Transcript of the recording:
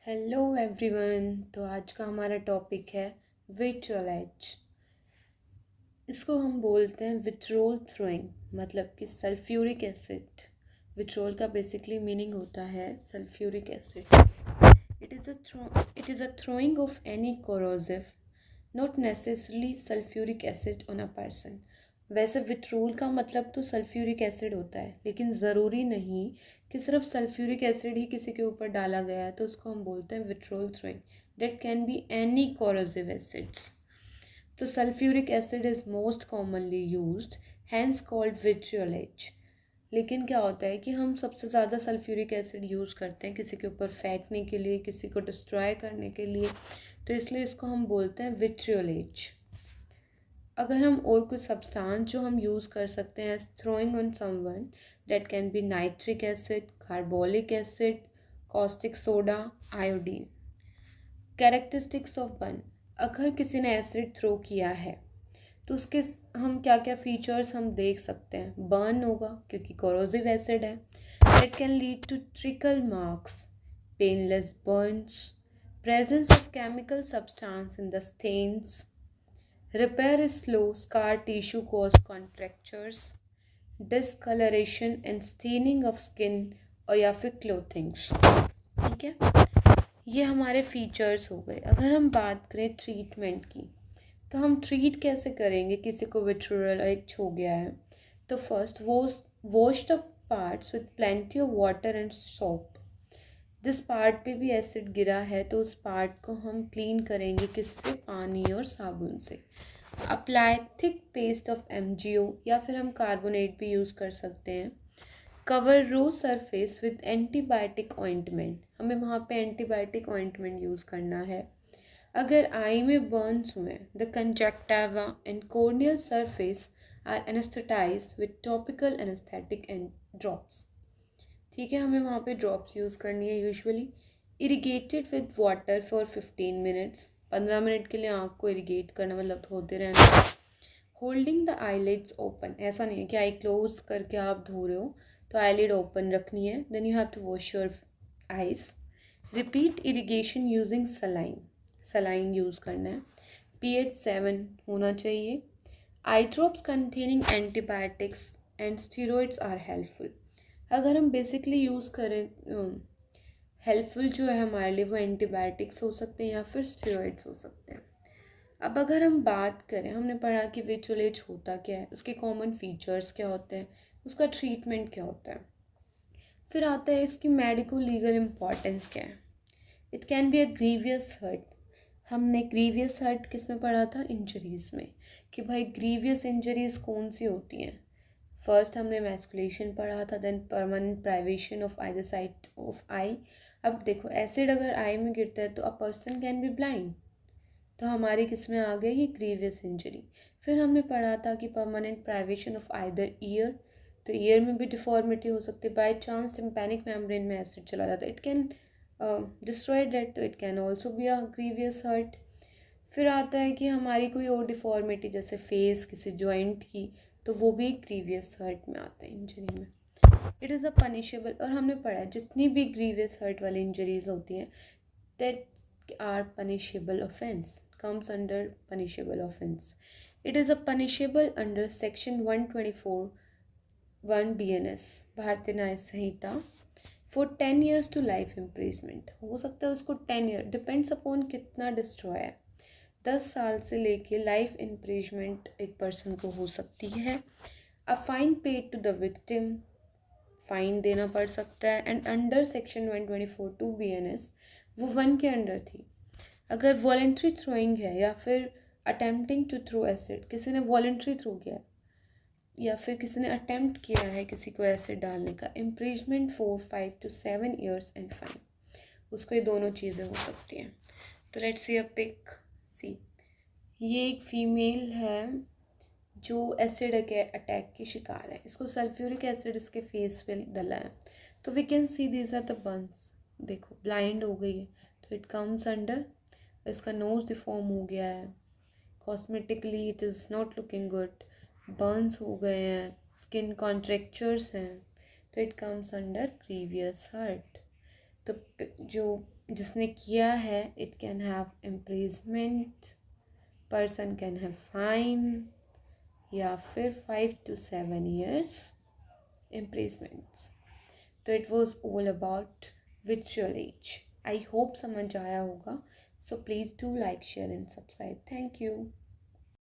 Hello everyone. तो आज का हमारा टॉपिक है विट्रोलाइट। इसको हम बोलते हैं विट्रोल थ्रोइंग, मतलब कि सल्फ्यूरिक एसिड। विट्रोल का बेसिकली मीनिंग होता है sulphuric acid. It is a throwing of any corrosive, not necessarily sulfuric acid on a person। वैसे विट्रोल का मतलब तो सल्फ्यूरिक एसिड होता है, लेकिन ज़रूरी नहीं कि सिर्फ सल्फ्यूरिक एसिड ही किसी के ऊपर डाला गया है तो उसको हम बोलते हैं vitriol throwing. That can be any corrosive acids. तो sulphuric acid is most commonly used, hence called vitriolage. लेकिन क्या होता है कि हम सबसे ज़्यादा सल्फ्यूरिक एसिड यूज़ करते हैं किसी के ऊपर फेंकने के लिए, किसी को डिस्ट्रॉय करने के लिए, तो इसलिए इसको हम बोलते हैं विट्रियोलेट। अगर हम और कुछ सब्सटेंस जो हम यूज़ कर सकते हैं throwing on someone, that can be nitric acid, carbolic acid, caustic soda, iodine. Characteristics of burn. अगर किसी ने एसिड थ्रो किया है तो उसके हम क्या क्या फीचर्स हम देख सकते हैं। बर्न होगा क्योंकि कोरोसिव एसिड है। It can lead to trickle marks, painless burns, presence of chemical substance in the stains, repair is slow, scar tissue cause contractures, discoloration and staining of skin और या फिर क्लोथिंग्स। ठीक है, ये हमारे फीचर्स हो गए। अगर हम बात करें ट्रीटमेंट की, तो हम ट्रीट कैसे करेंगे किसी को विट्रोलाइट हो गया है। तो first wash the parts with plenty of water and soap. जिस पार्ट पे भी एसिड गिरा है तो उस पार्ट को हम क्लीन करेंगे किससे? पानी और साबुन से। Apply thick paste of MgO या फिर हम कार्बोनेट भी यूज़ कर सकते हैं। Cover raw surface with antibiotic ointment, हमें वहाँ पे एंटीबायोटिक ऑइंटमेंट यूज़ करना है। अगर आई में बर्न्स हुए, the conjunctiva and corneal surface are anaesthetised with topical anaesthetic and drops. ठीक है, हमें वहाँ पे ड्रॉप्स यूज़ करनी है usually. Irrigated with water for 15 minutes, 15 minute के लिए आँख को इरीगेट करना मतलब धोते रहना। होल्डिंग द आईलिड्स ओपन, ऐसा नहीं है कि आई क्लोज करके आप धो रहे हो, तो आईलिड ओपन रखनी है। Then you have to wash your eyes. Repeat irrigation using saline, saline use करना है। pH 7 होना चाहिए। Eye drops containing antibiotics and steroids are helpful. अगर हम बेसिकली यूज़ करें, हेल्पफुल जो है हमारे लिए वो एंटीबायोटिक्स हो सकते हैं या फिर स्टेरॉइड्स हो सकते हैं। अब अगर हम बात करें, हमने पढ़ा कि विट्रोलेट होता क्या है, उसके कॉमन फीचर्स क्या होते हैं, उसका ट्रीटमेंट क्या होता है, फिर आता है इसकी मेडिको लीगल इम्पॉर्टेंस क्या है। It can be a grievous hurt. हमने ग्रीवियस हर्ट किस में पढ़ा था? इंजरीज़ में, कि भाई ग्रीवियस इंजरीज़ कौन सी होती हैं। फर्स्ट हमने मैस्कुलेशन पढ़ा था, then permanent privation of either side of eye. अब देखो, एसिड अगर आई में गिरता है तो a person can be blind, तो हमारी किस में आ गई? ये ग्रीवियस इंजरी। फिर हमने पढ़ा था कि permanent privation of either ear, तो ईयर में भी डिफॉर्मिटी हो सकती है। बाई चांस टिम्पैनिक मेम्ब्रेन में एसिड चला जाता है, इट कैन डिस्ट्रॉय डेट, तो it can also be a grievous hurt. फिर आता है कि हमारी कोई और डिफॉर्मिटी जैसे फेस, किसी जॉइंट की, तो वो भी ग्रीवियस हर्ट में आता है, इंजरी में। इट इज़ अ पनिशेबल, और हमने पढ़ा है जितनी भी ग्रीवियस हर्ट वाली इंजरीज होती हैं that are punishable offence, comes under punishable offence. It is a punishable under section 124(1) BNS, Bharatiya Nyaya Sanhita, for 10 years to life imprisonment. हो सकता है उसको 10 year, डिपेंड्स अपॉन कितना डिस्ट्रॉय है। 10 साल से लेके लाइफ इम्प्रिजमेंट एक पर्सन को हो सकती है। A fine paid to the victim, fine देना पड़ सकता है। एंड अंडर सेक्शन 124(2) BNS, वो 1 के अंडर थी। अगर वॉलेंट्री थ्रोइंग है या फिर अटेम्प्टिंग टू थ्रो एसिड, किसी ने वॉलेंट्री थ्रो किया या फिर किसी ने अटेम्प्ट किया है किसी को एसिड डालने का, imprisonment for 5 to 7 years and fine, उसको ये दोनों चीज़ें हो सकती हैं। तो लेट्स सी अ पिक। सी, ये एक फीमेल है जो एसिड अटैक की शिकार है। इसको सल्फ्यूरिक एसिड इसके फेस पे डला है, तो we can see these are the burns. देखो ब्लाइंड हो गई है, तो इट कम्स अंडर। इसका नोज डिफॉर्म हो गया है, cosmetically it is not looking good, burns हो गए हैं, स्किन कॉन्ट्रेक्चर्स हैं, तो it comes under grievous hurt. तो जो जिसने किया है it can have imprisonment, person can have fine, या फिर 5 to 7 years इम्प्रेजमेंट्स। तो it was all about vitriol as. I hope समझ आया होगा। So please do like, share and subscribe. Thank you.